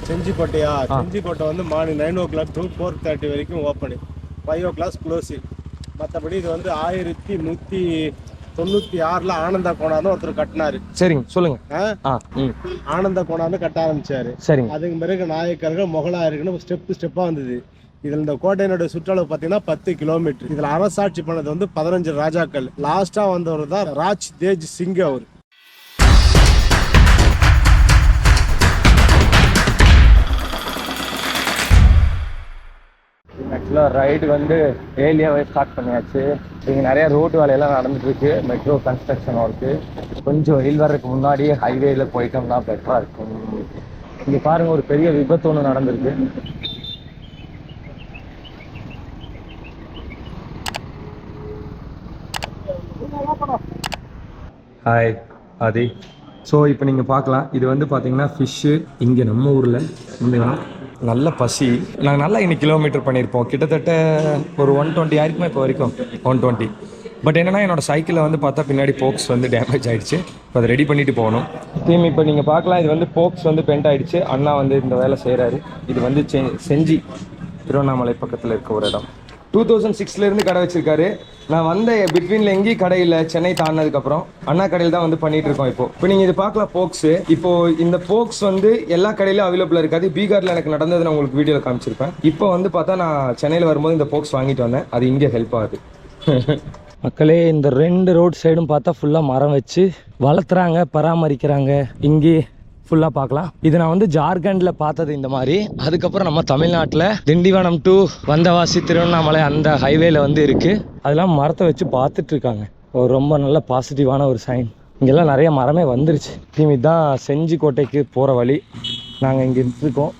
செஞ்சிக்கோட்டையா? செஞ்சிக்கோட்டை வந்து morning 9 o'clock to 4:30 வரைக்கும் open, 5 o'clock close. மற்றபடி இது வந்து 1196ல் ஆனந்த கோணான்னு ஒருத்தர் கட்டினாரு. சரிங்க, சொல்லுங்க. ஆனந்த கோணான்னு கட்ட ஆரம்பிச்சாரு. சரிங்க. அதுக்கு பிறகு நாயக்கர்கள் முகலாயர்கள்னு ஸ்டெப்பாக வந்தது. இதில் இந்த கோட்டையினுடைய சுற்றளவு பார்த்தீங்கன்னா 10 கிலோமீட்டர். இதில் அரசாட்சி பண்ணது வந்து 15 ராஜாக்கள். லாஸ்ட்டாக வந்தவர் தான் ராஜ் தேஜ் சிங். அவர் ஆக்சுவலாக ரைடு வந்து ஏர்லியாகவே ஸ்டார்ட் பண்ணியாச்சு. இங்கே நிறைய ரோடு வேலையெல்லாம் நடந்துட்டுருக்கு, மெட்ரோ கன்ஸ்ட்ரக்ஷன் ஒர்க்கு. கொஞ்சம் வெயில் வர்றதுக்கு முன்னாடியே ஹைவேயில் போயிட்டோம்னா பெட்டராக இருக்கும். இங்கே பாருங்கள், ஒரு பெரிய விபத்து ஒன்று நடந்திருக்கு. ஹாய் ஆதி. ஸோ இப்போ நீங்கள் பார்க்கலாம், இது வந்து பார்த்தீங்கன்னா ஃபிஷ்ஷு. இங்கே நம்ம ஊரில் முந்தினா நல்ல பசி. நாங்கள் நல்லா இன்னைக்கு கிலோமீட்டர் பண்ணியிருப்போம். கிட்டத்தட்ட ஒரு 120 ஆயிருக்குமா இப்போ வரைக்கும், 120. பட் என்னென்னா என்னோடய சைக்கிளில் வந்து பார்த்தா பின்னாடி போக்ஸ் வந்து டேமேஜ் ஆகிடுச்சு. இப்போ அதை ரெடி பண்ணிவிட்டு போகணும். இப்போ நீங்கள் பார்க்கலாம், இது வந்து போக்ஸ் வந்து பெண்ட் ஆகிடுச்சு. அண்ணா வந்து இந்த வேலை செய்கிறாரு. இது வந்து செஞ்சி, திருவண்ணாமலை பக்கத்தில் இருக்க ஒரு இடம். 2006 கடை வச்சிருக்காரு. நான் வந்த பிட்வீனில் எங்கேயும் கடை இல்லை, சென்னை தாண்டினதுக்கப்புறம் அண்ணா கடையில் தான் வந்து பண்ணிட்டு இருக்கோம். இப்போ நீங்கள் இது பார்க்கலாம், போக்ஸு. இப்போ இந்த போக்ஸ் வந்து எல்லா கடையிலும் அவைலபிளாக இருக்காது. பீகாரில் எனக்கு நடந்தது நான் உங்களுக்கு வீடியோவில் காமிச்சிருப்பேன். இப்போ வந்து பார்த்தா நான் சென்னையில் வரும்போது இந்த போக்ஸ் வாங்கிட்டு வந்தேன். அது இங்கே ஹெல்ப் ஆகுது. மக்களே, இந்த 2 ரோட் சைடும் பார்த்தா ஃபுல்லாக மரம் வச்சு வளர்த்துறாங்க, பராமரிக்கிறாங்க. இங்கே ஃபுல்லாக பார்க்கலாம். இது நான் வந்து ஜார்க்கண்டில் பார்த்தது இந்த மாதிரி. அதுக்கப்புறம் நம்ம தமிழ்நாட்டில் திண்டிவனம் டு வந்தவாசி திருவண்ணாமலை அந்த ஹைவேல வந்து இருக்குது. அதெல்லாம் மரத்தை வச்சு பார்த்துட்டு இருக்காங்க. ஒரு ரொம்ப நல்ல பாசிட்டிவான ஒரு சைன். இங்கெல்லாம் நிறைய மரமே வந்துருச்சு. இதுதான் செஞ்சிக்கோட்டைக்கு போகிற வழி. நாங்கள் இங்கே இருக்கோம்.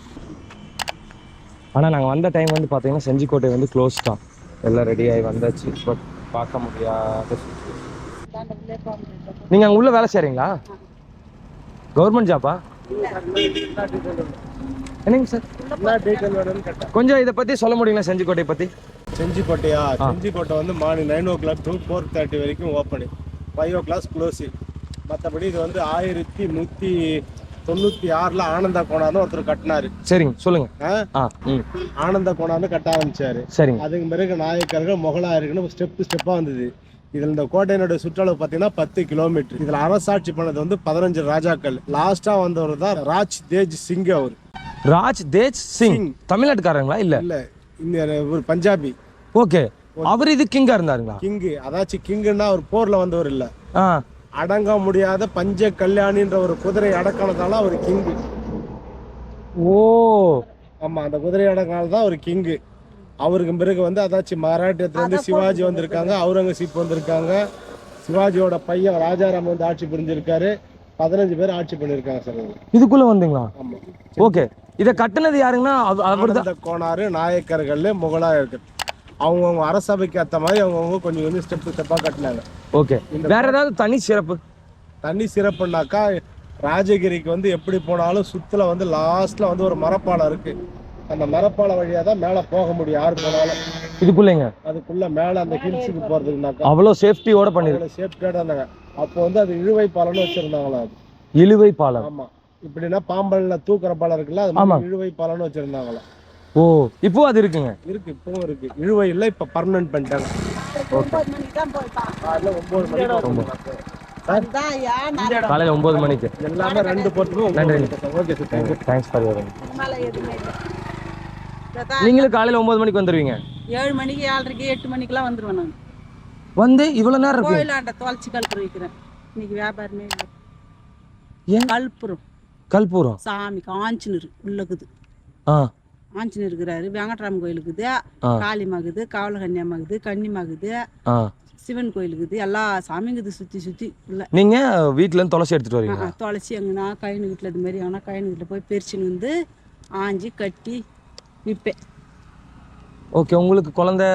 ஆனால் நாங்கள் வந்த டைம் வந்து பார்த்தீங்கன்னா செஞ்சிக்கோட்டை வந்து க்ளோஸ் தான். எல்லாம் ரெடியாகி வந்தாச்சு. பட் பார்க்க முடியாத. நீங்கள் அங்கே உள்ள வேலை செய்கிறீங்களா? கவர்மெண்ட் ஜாப்பா? என்னங்க சார், கொஞ்சம் இதை பற்றி சொல்ல முடியுங்களா? செஞ்சிக்கோட்டையை பற்றி. செஞ்சிக்கோட்டையா? செஞ்சிக்கோட்டை வந்து மார்னிங் 9 o'clock to 4:30 வரைக்கும் ஓப்பனு, 5 o'clock க்ளோஸு. மற்றபடி இது வந்து 1196ல் ஆனந்த கோணான்னு ஒருத்தர் கட்டினாரு. சரிங்க, சொல்லுங்க. ஆனந்த கோணான்னு கட்ட ஆரம்பிச்சாரு. சரிங்க. அதுக்கு பிறகு நாயக்கர்கள் முகலாயர்கள்னு ஸ்டெப்பாக வந்தது. இதில் இந்த கோட்டையினுடைய சுற்றளவு பார்த்தீங்கன்னா 10 கிலோமீட்டர். இதில் அரசாட்சி பண்ணது வந்து 15 ராஜாக்கள். லாஸ்ட்டாக வந்தவர் தான் ராஜ் தேஜ் சிங். அவர் ராஜ் தேஜ் சிங் தமிழ்நாட்டுக்காரங்களா? இல்லை இல்லை, இந்த ஒரு பஞ்சாபி. ஓகே. அவர் இது கிங்கா இருந்தாருங்களா? கிங்கு, அதாச்சும் கிங்குன்னா அவர் போரில் வந்தவர் இல்லை. அடங்க முடியாத பஞ்ச கல்யாணின்ற ஒரு குதிரை அடக்கானதால அவர் கிங்கு. ஓ ஆமாம், அந்த குதிரை அடக்கானது தான் அவர் கிங்கு. அவருக்கு பிறகு வந்து அதாச்சும் மராட்டியத்துலேருந்து சிவாஜி வந்திருக்காங்க, அவுரங்கசீப் வந்திருக்காங்க. சிவாஜியோட பையன் ராஜாராம் வந்து ஆட்சி புரிஞ்சிருக்காரு. 15 பேர் ஆட்சி பண்ணியிருக்காங்க சார். இதுக்குள்ள வந்தீங்களா? ஆமாம். ஓகே. இதை கட்டினது யாருங்கன்னா? ஆனந்த கோணாறு, நாயக்கர்கள், முகலாயர்கள். அவங்கவுங்க அரசபைக்கு ஏற்ற மாதிரி அவங்கவுங்க கொஞ்சம் கொஞ்சம் ஸ்டெப்பாக கட்டினாங்க. ஓகே. வேற ஏதாவது தனி சிறப்பு? தனி சிறப்புனாக்கா, ராஜகிரிக்கு வந்து எப்படி போனாலும் சுற்றுல வந்து லாஸ்ட்ல வந்து ஒரு மரப்பாலம் இருக்கு. அந்த மரப்பால வழியா தான் மேலே போக முடியும், யாரு போனாலும். இதுக்குள்ளேங்க? அதுக்குள்ள மேலே அந்த ஹில்ஸுக்கு போறதுக்குனாக்கா அவ்வளோ சேஃப்டியோட பண்ணிருக்காங்க. சேஃப்டியோட இருந்தாங்க. அப்போ வந்து அது இழுவை பாலம்னு வச்சிருந்தாங்களா? அது இழுவை பாலம். ஆமா, இப்படின்னா பாம்பல்ல தூக்குற பாலம் இருக்குல்ல, அது மாதிரி இழுவை பாலம்னு வச்சிருந்தாங்களா. ஓ, இப்போ அது இருக்குங்க? இருக்கு, இப்பவும் இருக்கு. இழுவை இல்லை, இப்ப பர்மனன்ட் பண்ணிட்டாங்க. 9 மணிக்கு காலையில் 9 மணிக்கு எல்லாமே 2 போர்ட்டுமே. நன்றி. Okay sir, thanks for your. நீங்களும் காலையில் 9 மணிக்கு வந்துடுவீங்க? 7 மணிக்கு 7:30 8 மணிக்கெல்லாம் வந்துடுவேன். நான் வந்து இவ்வளோ நேரம் இருக்கு கோயிலாண்ட தொலைச்சி கல்புரம் வைக்கிறேன். இன்னைக்கு வியாபாரமே இல்லை. ஏன்? கல்பூரம் சாமி ஆஞ்சநேயர் உள்ளக்குது. ஆஞ்சநேயர் இருக்கிறாரு. வெங்கட்ராமன் கோயிலுக்குது, காளிமாகுது, காவலகன்னியம்மாகுது, கன்னிமாகுது, சிவன் கோயிலுக்குது, எல்லா சாமிங்குது சுற்றி சுற்றி. இல்லை நீங்கள் வீட்டிலேருந்து துளசி எடுத்துகிட்டு வரீங்க? துளசி எங்கன்னா கயிறு வீட்டில் இது மாதிரி ஆனால் கயிறு வீட்டில் போய் பெரிச்சின்னு வந்து ஆஞ்சி கட்டி விற்பேன். ஓகே. உங்களுக்கு குழந்தை?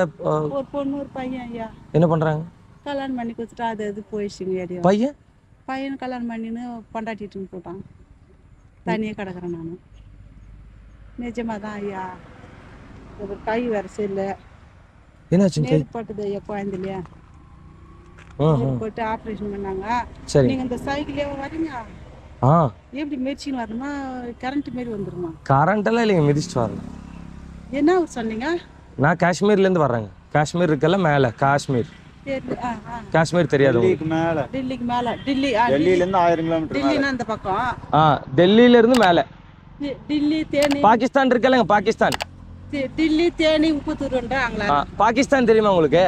ஒரு பொண்ணு ஒரு பையன். ஐயா என்ன பண்ணுறாங்க? கல்யாணம் பண்ணி கொடுத்துட்டா அது அது போயிடுச்சுங்க. ஏரியா பையன் கல்யாணம் பண்ணின்னு பொண்டாட்டிட்டுன்னு போட்டான். தனியாக கிடக்குறேன் நான். நிஜமாக தான் ஐயா. ஒரு கை வேற சரியில்லை. என்னாச்சு? ஏற்பட்டது ஐயா குழந்தைலையா போட்டு ஆப்ரேஷன் பண்ணாங்க. நீங்கள் இந்த சைக்கிளே வரீங்க ஆ எப்படி மிதிச்சின்னு வரணுமா கரண்ட் மாரி வந்துருமா? கரண்ட் எல்லாம் இல்லைங்க, மிதிச்சுட்டு வரணும். என்ன ஊர் சொன்னீங்க? நான் காஷ்மீர்லேருந்து வர்றேங்க. காஷ்மீர் இருக்கல மேலே, காஷ்மீர். காஷ்மீர் தெரியாது உங்களுக்கு? டெல்லிக்கு மேல. டெல்லியிலேருந்து 1000 கிலோமீட்டர். டெல்லினா அந்த பக்கம். டெல்லியிலேருந்து மேலே டெல்லி தேனி. பாகிஸ்தான் இருக்கலங்க, பாகிஸ்தான். டெல்லி தேனி உப்புத்தூருன்றாங்களா? பாகிஸ்தான் தெரியுமா உங்களுக்கு?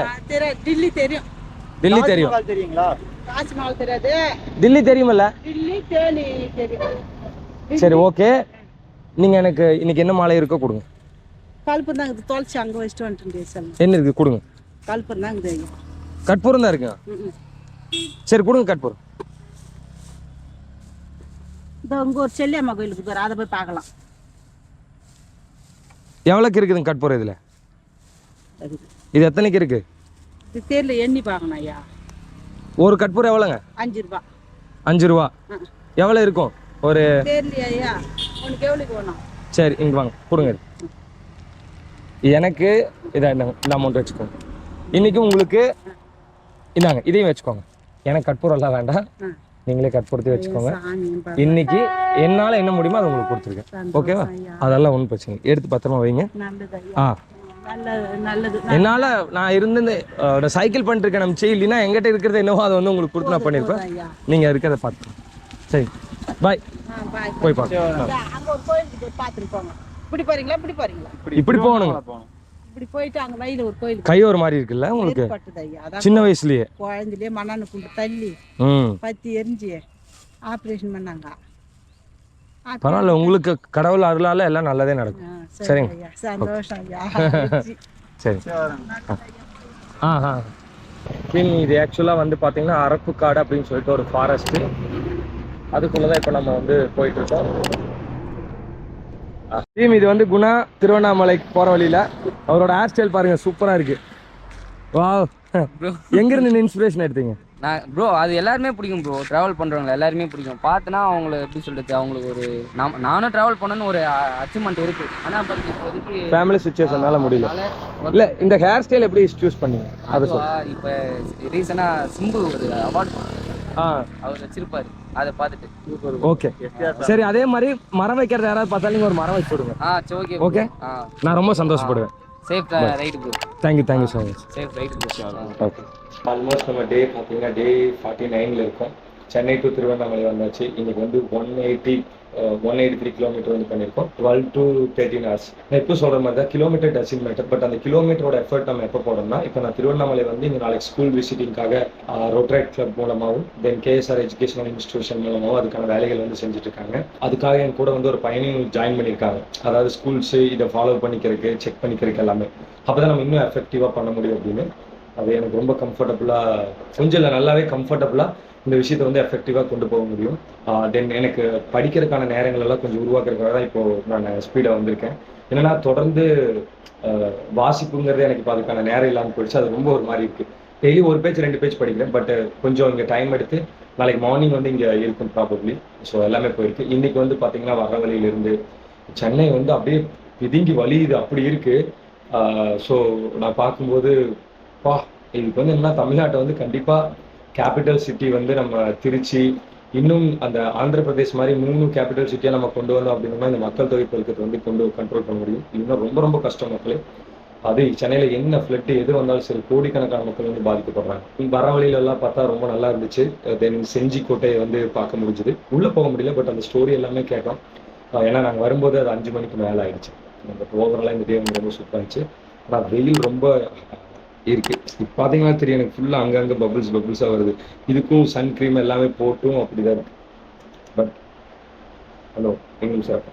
டெல்லி தெரியும். டெல்லி தெரியும். தெரியுங்களா? தாஜ்மஹால் தெரியாது. டெல்லி தெரியுமில்ல? டெல்லி தேனி தெரியும். சரி ஓகே, நீங்கள் எனக்கு இன்னைக்கு என்ன மாலை இருக்கோ கொடுங்க. கல்பம் தான் இது தொலைச்சி அங்கே வச்சுட்டு வந்துட்டு சார். என்ன இருக்குது கொடுங்க. கல்பம் தான் இது. கற்பூரம் தான் இருக்குங்க. சரி கொடுங்க கற்பூரம். இந்த உங்க ஒரு செல்லியம்மா கோயிலுக்கு போகிற, அதை போய் பார்க்கலாம். எவ்வளோக்கு இருக்குதுங்க கற்பூரம் இதில்? இது எத்தனைக்கு இருக்கு? இது தேர்ல எண்ணி பார்க்கணும் ஐயா. ஒரு கற்பூரம் எவ்வளோங்க? 5 ரூபா. 5 ரூபா. எவ்வளோ இருக்கும் ஒரு தேர்லையா ஐயா? உனக்கு எவ்வளோக்கு வேணும்? சரி இங்கே வாங்க கொடுங்க. எனக்கு இதை இந்த அமௌண்ட் வச்சுக்கோங்க. இன்னைக்கு உங்களுக்கு இந்தாங்க, இதையும் வச்சுக்கோங்க. எனக்கு கற்பூரம் எல்லாம் வேண்டாம், நீங்களே கற்பூரத்தையும் வச்சுக்கோங்க. இன்னைக்கு என்னால் என்ன முடியுமோ அதை உங்களுக்கு கொடுத்துருக்கேன். ஓகேவா? அதெல்லாம் ஒன்றும் பிரச்சனை இல்லை, எடுத்து பத்திரமா வைங்க. என்னால் நான் இருந்து சைக்கிள் பண்ணிட்டு இருக்கேன் நம்ம இல்லைன்னா எங்கிட்ட இருக்கிறது என்னவோ அதை வந்து உங்களுக்கு கொடுத்து நான் பண்ணியிருப்பேன். நீங்கள் இருக்கிறத பார்த்து. சரி பாய். போய் பார்க்கலாம். இப்படி போகணுங்க. இப்படி போயிட்டு அங்க வயல ஒரு கோயில். கை ஒரு மாதிரி இருக்குல்ல உங்களுக்கு? சின்ன வயசுலயே குழந்தையிலே மண்ணான குண்டு தள்ளி பத்தி எரிஞ்சு ஆப்ரேஷன் பண்ணாங்க. பரவாயில்ல, உங்களுக்கு கடவுள் அருளால எல்லாம் நல்லதே நடக்கும். சரிங்க, சந்தோஷம் ஐயா. சரி. இது ஆக்சுவலாக வந்து பார்த்தீங்கன்னா அரப்புக்காடு அப்படின்னு சொல்லிட்டு ஒரு ஃபாரஸ்ட்டு, அதுக்குள்ளதான் இப்போ நம்ம வந்து போயிட்டு இருக்கோம். இது வந்து குணா திருவண்ணாமலைக்கு போற வழியில அவரோட ஹேர் ஸ்டைல் பாருங்க, சூப்பரா இருக்கு. வா, எங்க இருந்து இன்ஸ்பிரேஷன் எடுத்தீங்க? நான் ப்ரோ அது எல்லாருமே பிடிக்கும் ப்ரோ, ட்ராவல் பண்ணுறவங்க எல்லாருமே பிடிக்கும். பார்த்தனா அவங்கள எப்படி சொல்கிறது, அவங்களுக்கு ஒரு நானும் ட்ராவல் பண்ணணும்னு ஒரு அச்சீவ்மெண்ட் இருக்குது. ஆனால் பட் இப்போதைக்கு ஃபேமிலி சுச்சுவேஷனால முடியல. இல்லை, இந்த ஹேர் ஸ்டைல் எப்படி சூஸ் பண்ணீங்க? இப்போ ரீசனாக சிம்பு ஒரு அவார்டு அவர் வச்சிருப்பாரு, அதை பார்த்துட்டு. ஓகே சரி, அதே மாதிரி மரம் வைக்கிறது யாராவது பார்த்தாலும் நீங்கள் ஒரு மரம் வச்சு விடுங்க. ஓகே ஓகே, நான் ரொம்ப சந்தோஷப்படுவேன். Safe right bro. Thank you so much. Safe right bro. Okay, almost நம்ம டே பார்த்தீங்கன்னா டே 49ல் இருக்கோம். சென்னை டு திருவண்ணாமலை வந்தாச்சு. இன்னைக்கு வந்து 183 கிலோமீட்டர் வந்து பண்ணியிருக்கோம். 12 to 13 hours. நான் எப்போ சொல்கிற மாதிரி தான் கிலோமீட்டர் டசன்ட் மேட்டர், பட் அந்த கிலோமீட்டரோட எஃபர்ட் நம்ம எப்போ போடணும்னா, இப்போ நான் திருவண்ணாமலை வந்து இங்கே நாளைக்கு ஸ்கூல் விசிட்டிங்காக ரோட்டரி கிளப் மூலமாகவும் தென் KSR எஜுகேஷனல் இன்ஸ்டிடியூஷன் மூலமாகவும் அதுக்கான வேலைகள் வந்து செஞ்சுட்டு இருக்காங்க. அதுக்காக என் கூட வந்து ஒரு பையனையும் ஜாயின் பண்ணியிருக்காங்க. அதாவது ஸ்கூல்ஸு இதை ஃபாலோ பண்ணிக்கிறதுக்கு, செக் பண்ணிக்கிறதுக்கு எல்லாமே. அப்போ தான் நம்ம இன்னும் எஃபெக்டிவாக பண்ண முடியும் அப்படின்னு. அது எனக்கு ரொம்ப கம்ஃபர்டபுளாக, கொஞ்சம் இல்லை நல்லாவே கம்ஃபர்டபுளாக இந்த விஷயத்தை வந்து எஃபெக்டிவாக கொண்டு போக முடியும். தென் எனக்கு படிக்கிறதுக்கான நேரங்கள் எல்லாம் கொஞ்சம் உருவாக்குறதுக்காக தான் இப்போது நான் ஸ்பீடாக வந்திருக்கேன். என்னென்னா தொடர்ந்து வாசிப்புங்கிறது எனக்கு இப்போ அதுக்கான நேரம் இல்லாமல் போயிடுச்சு. அது ரொம்ப ஒரு மாதிரி இருக்குது. டெய்லி ஒரு பேஜ் 2 பேஜ் படிக்கிறேன், பட் கொஞ்சம் இங்கே டைம் எடுத்து நாளைக்கு மார்னிங் வந்து இங்கே இருக்கும் ப்ராபப்ளி. ஸோ எல்லாமே போயிருக்கு. இன்றைக்கி வந்து பார்த்திங்கன்னா வர வழியிலிருந்து சென்னை வந்து அப்படியே பிதுங்கி வலியுது, அப்படி இருக்குது. ஸோ நான் பார்க்கும்போது இதுக்கு வந்து என்னன்னா தமிழ்நாட்டை வந்து கண்டிப்பாக கேபிட்டல் சிட்டி வந்து நம்ம திருச்சி, இன்னும் அந்த ஆந்திர பிரதேஷ் மாதிரி 3 கேபிட்டல் சிட்டியாக நம்ம கொண்டு வந்தோம் அப்படின்னா இந்த மக்கள் தொகை பெருக்கத்தை வந்து கண்ட்ரோல் பண்ண முடியும். இன்னும் ரொம்ப ரொம்ப கஷ்டம் மக்களே. அது சென்னையில் என்ன ஃப்ளட்டு எது வந்தாலும் சரி, கோடிக்கணக்கான மக்கள் வந்து பாதிக்கப்படுறாங்க. வர வழியிலெல்லாம் பார்த்தா ரொம்ப நல்லா இருந்துச்சு. தென் செஞ்சி கோட்டையை வந்து பார்க்க முடிஞ்சுது. உள்ளே போக முடியல, பட் அந்த ஸ்டோரி எல்லாமே கேட்டோம். ஏன்னா நாங்கள் வரும்போது அது 5 மணிக்கு மேலே ஆயிடுச்சு. பட் ஓவராலாக இந்த டே வந்து ரொம்ப சூப்பராக இருந்துச்சு. ஆனால் வெயில் ரொம்ப இருக்கு. இப்போ பார்த்தீங்கன்னா தெரியும், எனக்கு ஃபுல்லாக அங்கங்கே பபிள்ஸாக வருது. இதுக்கும் சன் க்ரீம் எல்லாமே போட்டும் அப்படிதான் இருக்கு. பட் ஹலோ எங்களுக்கு சார்